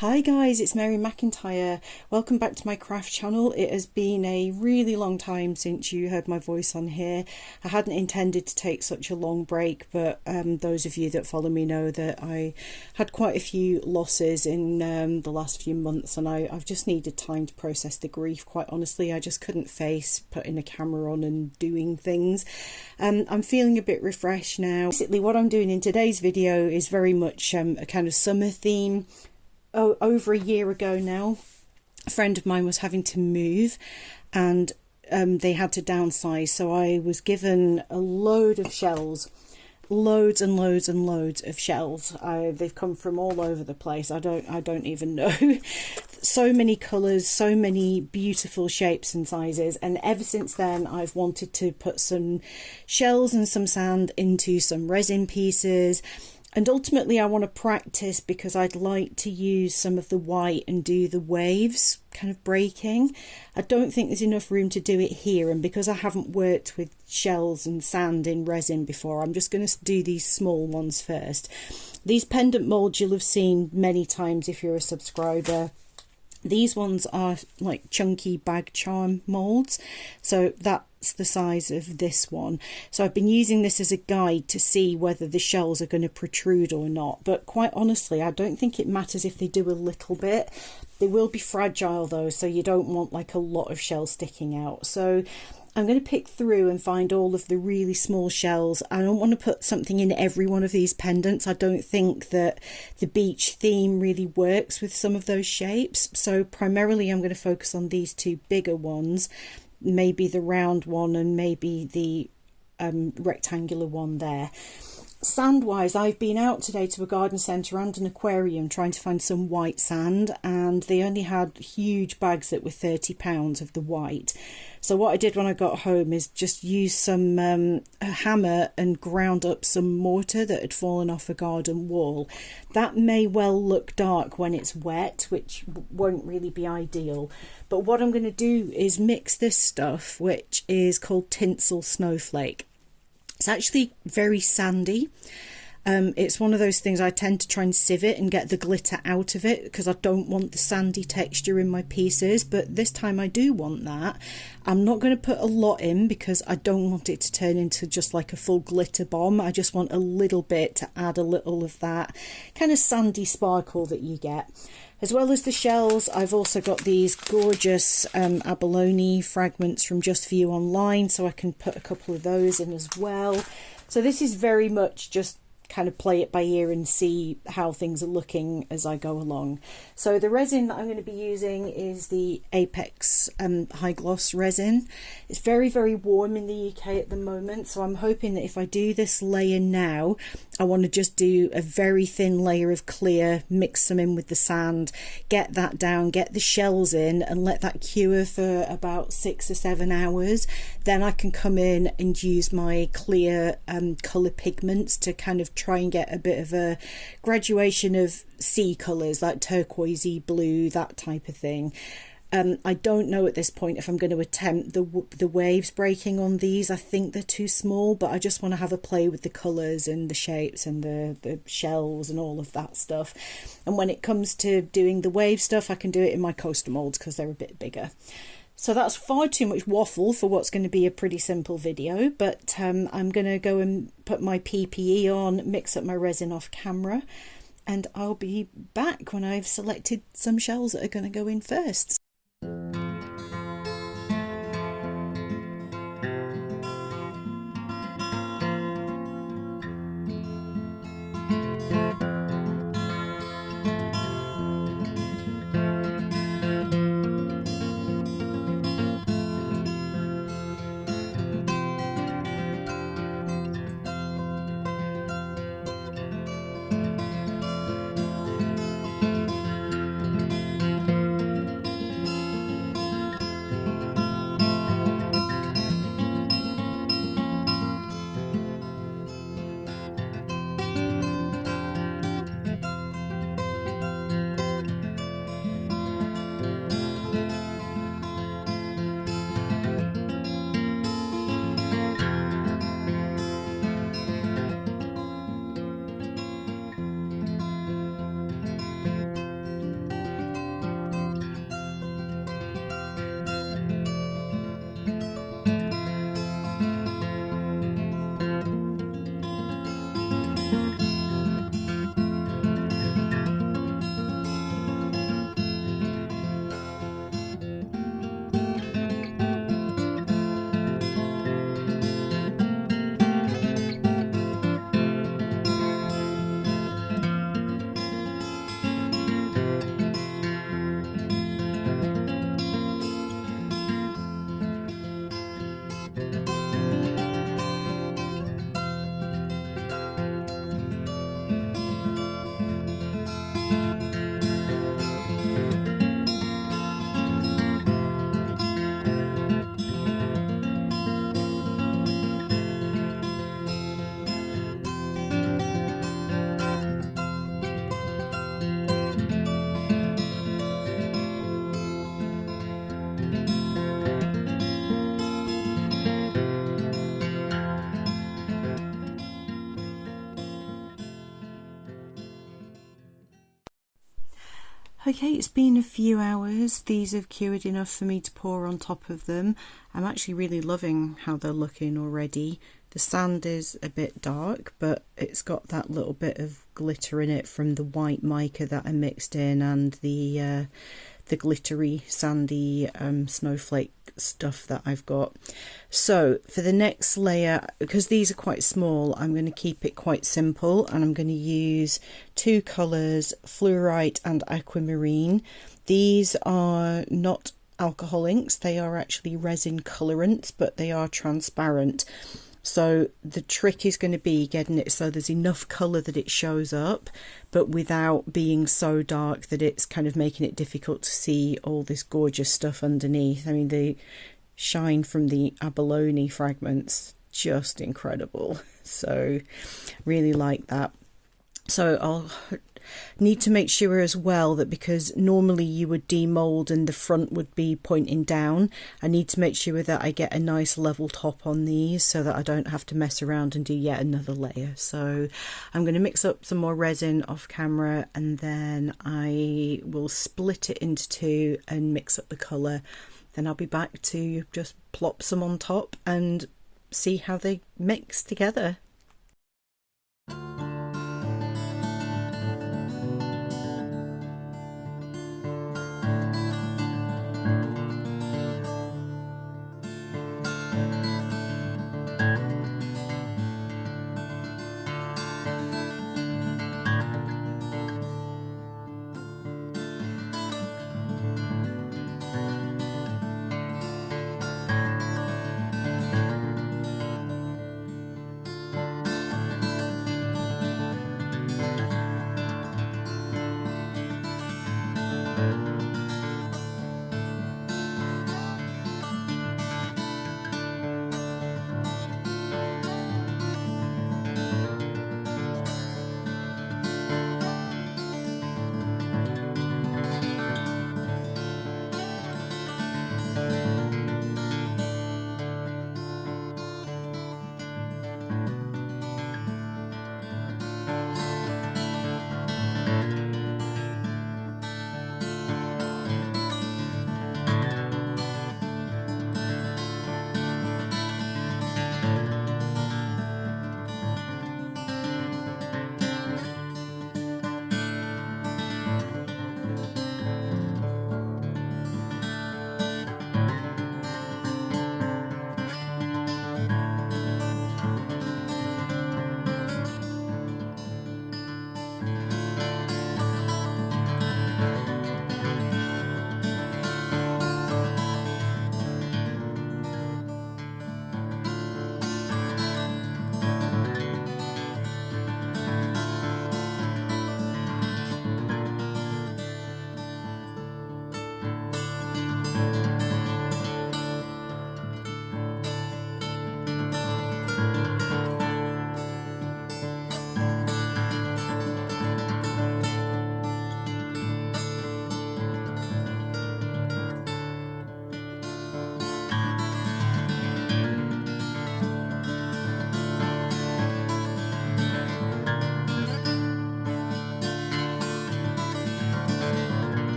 Hi guys, it's Mary McIntyre. Welcome back to my craft channel. It has been a really long time since you heard my voice on here. I hadn't intended to take such a long break, but those of you that follow me know that I had quite a few losses in the last few months, and I've just needed time to process the grief. Quite honestly, I just couldn't face putting a camera on and doing things. I'm feeling a bit refreshed now. Basically, what I'm doing in today's video is very much a kind of summer theme. Over a year ago now, a friend of mine was having to move and they had to downsize, so I was given a load of shells, loads and loads and loads of shells. They've come from all over the place. I don't even know. So many colours, so many beautiful shapes and sizes, and ever since then I've wanted to put some shells and some sand into some resin pieces. And ultimately I want to practice because I'd like to use some of the white and do the waves kind of breaking. I don't think there's enough room to do it here, and because I haven't worked with shells and sand in resin before, I'm just going to do these small ones first. These pendant molds you'll have seen many times if you're a subscriber. These ones are like chunky bag charm molds, so that's the size of this one. So I've been using this as a guide to see whether the shells are going to protrude or not, but quite honestly I don't think it matters if they do a little bit. They will be fragile though, so you don't want like a lot of shells sticking out. So I'm going to pick through and find all of the really small shells. I don't want to put something in every one of these pendants. I don't think that the beach theme really works with some of those shapes. So primarily I'm going to focus on these two bigger ones, maybe the round one and maybe the rectangular one there. Sand wise, I've been out today to a garden centre and an aquarium trying to find some white sand, and they only had huge bags that were £30 of the white. So what I did when I got home is just use some a hammer and ground up some mortar that had fallen off a garden wall. That may well look dark when it's wet, which won't really be ideal. But what I'm going to do is mix this stuff, which is called tinsel snowflake. It's actually very sandy. It's one of those things I tend to try and sieve it and get the glitter out of it because I don't want the sandy texture in my pieces, but this time I do want that. I'm not going to put a lot in because I don't want it to turn into just like a full glitter bomb. I just want a little bit to add a little of that kind of sandy sparkle that you get. As well as the shells, I've also got these gorgeous abalone fragments from Just For You online, so I can put a couple of those in as well. So this is very much just kind of play it by ear and see how things are looking as I go along. So the resin that I'm going to be using is the Apex high gloss resin. It's very, very warm in the UK at the moment, so I'm hoping that if I do this layer now, I want to just do a very thin layer of clear, mix some in with the sand, get that down, get the shells in and let that cure for about 6 or 7 hours. Then I can come in and use my clear colour pigments to kind of try and get a bit of a graduation of sea colours like turquoisey blue, that type of thing. I don't know at this point if I'm going to attempt the waves breaking on these. I think they're too small, but I just want to have a play with the colours and the shapes and the shells and all of that stuff. And when it comes to doing the wave stuff, I can do it in my coaster molds because they're a bit bigger. So that's far too much waffle for what's going to be a pretty simple video, but I'm going to go and put my PPE on, mix up my resin off camera, and I'll be back when I've selected some shells that are going to go in first. Okay, it's been a few hours. These have cured enough for me to pour on top of them. I'm actually really loving how they're looking already. The sand is a bit dark, but it's got that little bit of glitter in it from the white mica that I mixed in, and the glittery sandy snowflake stuff that I've got. So for the next layer, because these are quite small, I'm going to keep it quite simple, and I'm going to use two colours, fluorite and aquamarine. These are not alcohol inks, they are actually resin colourants, but they are transparent. So the trick is going to be getting it so there's enough colour that it shows up, but without being so dark that it's kind of making it difficult to see all this gorgeous stuff underneath. I mean, the shine from the abalone fragments, just incredible. So really like that. So I'll need to make sure as well that, because normally you would demold and the front would be pointing down, I need to make sure that I get a nice level top on these so that I don't have to mess around and do yet another layer. So I'm going to mix up some more resin off camera, and then I will split it into two and mix up the colour. Then I'll be back to just plop some on top and see how they mix together.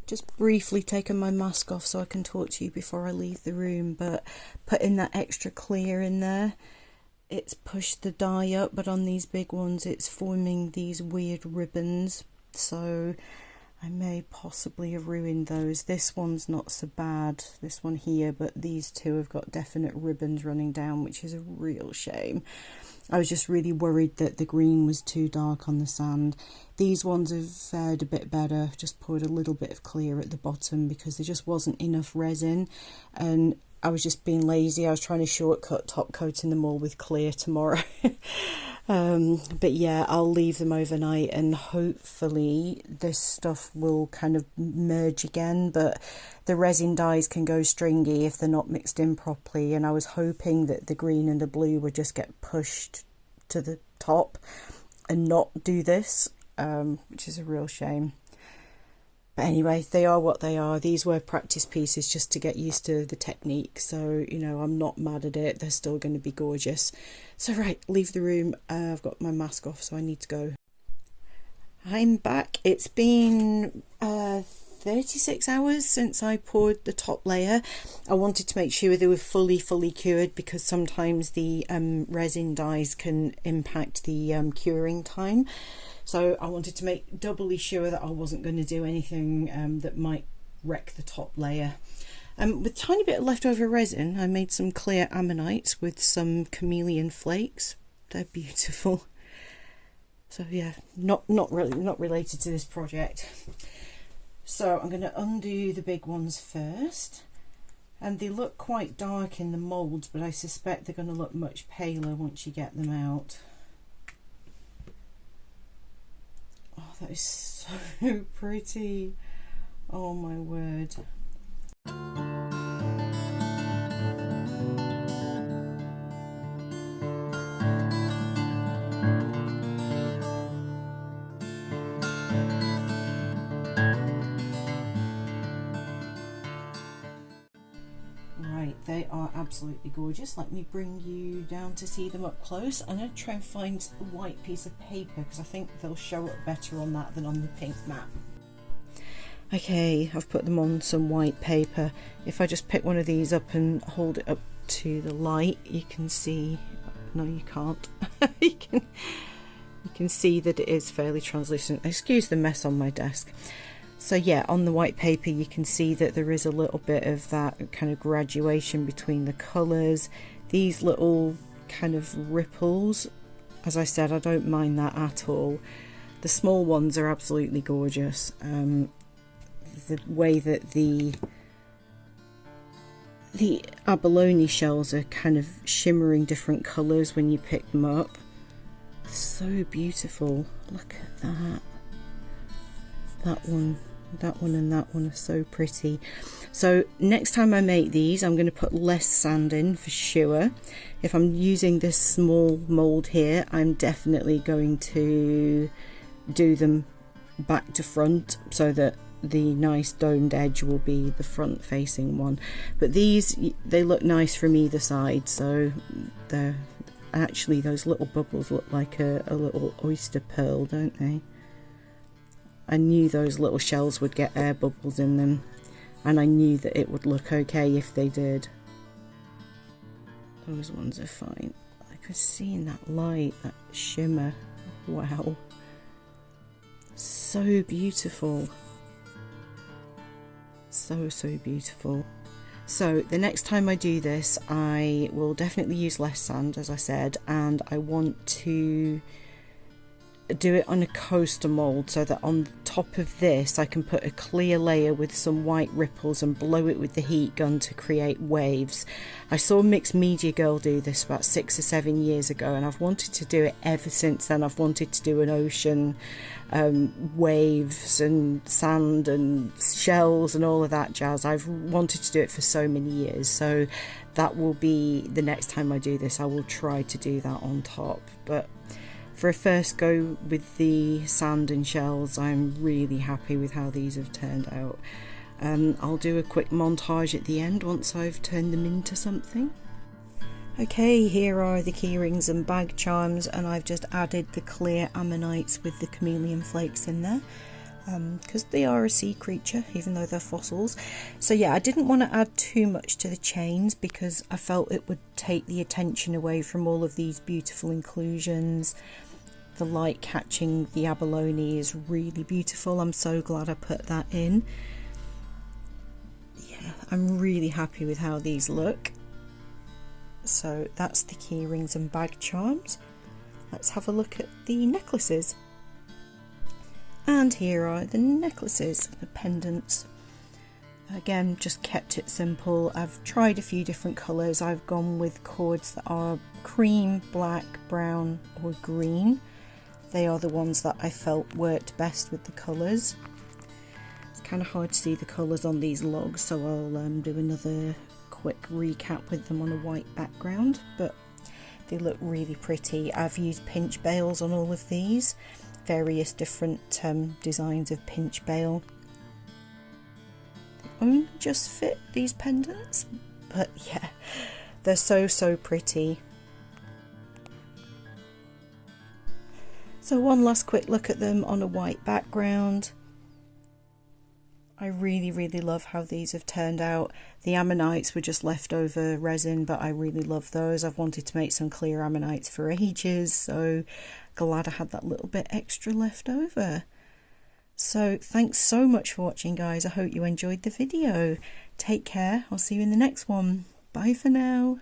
Just briefly taking my mask off so I can talk to you before I leave the room, but putting that extra clear in there, it's pushed the dye up, but on these big ones it's forming these weird ribbons, so I may possibly have ruined those. This one's not so bad, this one here, but these two have got definite ribbons running down, which is a real shame. I was just really worried that the green was too dark on the sand. These ones have fared a bit better. Just poured a little bit of clear at the bottom because there just wasn't enough resin, and I was just being lazy. I was trying to shortcut top coating them all with clear tomorrow. But yeah, I'll leave them overnight and hopefully this stuff will kind of merge again, but the resin dyes can go stringy if they're not mixed in properly, and I was hoping that the green and the blue would just get pushed to the top and not do this, which is a real shame. But anyway, they are what they are. These were practice pieces just to get used to the technique. So, you know, I'm not mad at it. They're still going to be gorgeous. So, right, leave the room. I've got my mask off, so I need to go. I'm back. It's been 36 hours since I poured the top layer. I wanted to make sure they were fully cured, because sometimes the resin dyes can impact the curing time. So I wanted to make doubly sure that I wasn't going to do anything that might wreck the top layer. With a tiny bit of leftover resin, I made some clear ammonites with some chameleon flakes. They're beautiful. So yeah, not related to this project. So I'm going to undo the big ones first. And they look quite dark in the mould, but I suspect they're going to look much paler once you get them out. Oh, that is so pretty. Oh my word. Right, they are absolutely gorgeous. Let me bring you down to see them up close. I'm going to try and find a white piece of paper, because I think they'll show up better on that than on the pink mat. Okay, I've put them on some white paper. If I just pick one of these up and hold it up to the light, you can see, no you can't, you can see that it is fairly translucent. Excuse the mess on my desk. So yeah, on the white paper you can see that there is a little bit of that kind of graduation between the colours. These little kind of ripples, as I said, I don't mind that at all. The small ones are absolutely gorgeous. The way that the abalone shells are kind of shimmering different colours when you pick them up. So beautiful. Look at that. That one and that one are so pretty. So next time I make these, I'm going to put less sand in for sure. If I'm using this small mould here, I'm definitely going to do them back to front so that the nice domed edge will be the front facing one. But these, they look nice from either side, so they're actually, those little bubbles look like a little oyster pearl, don't they? I knew those little shells would get air bubbles in them, and I knew that it would look okay if they did. Those ones are fine. I could see in that light, that shimmer. Wow. So beautiful. So beautiful. So the next time I do this, I will definitely use less sand, as I said, and I want to do it on a coaster mould so that on top of this I can put a clear layer with some white ripples and blow it with the heat gun to create waves. I saw Mixed Media Girl do this about 6 or 7 years ago, and I've wanted to do it ever since then. I've wanted to do an ocean, waves and sand and shells and all of that jazz. I've wanted to do it for so many years, so that will be the next time I do this. I will try to do that on top, but for a first go with the sand and shells, I'm really happy with how these have turned out. I'll do a quick montage at the end once I've turned them into something. Okay, here are the keyrings and bag charms, and I've just added the clear ammonites with the chameleon flakes in there, because they are a sea creature even though they're fossils. So yeah, I didn't want to add too much to the chains because I felt it would take the attention away from all of these beautiful inclusions. The light catching the abalone is really beautiful. I'm so glad I put that in. Yeah, I'm really happy with how these look. So that's the key rings and bag charms. Let's have a look at the necklaces. And here are the necklaces, the pendants. Again, just kept it simple. I've tried a few different colours. I've gone with cords that are cream, black, brown or green. They are the ones that I felt worked best with the colours. It's kind of hard to see the colours on these logs, so I'll do another quick recap with them on a white background, but they look really pretty. I've used pinch bails on all of these, various different designs of pinch bail. only just fit these pendants, but yeah, they're so pretty. So one last quick look at them on a white background. I really love how these have turned out. The ammonites were just leftover resin, but I really love those. I've wanted to make some clear ammonites for ages, so glad I had that little bit extra left over. So thanks so much for watching, guys. I hope you enjoyed the video. Take care. I'll see you in the next one. Bye for now.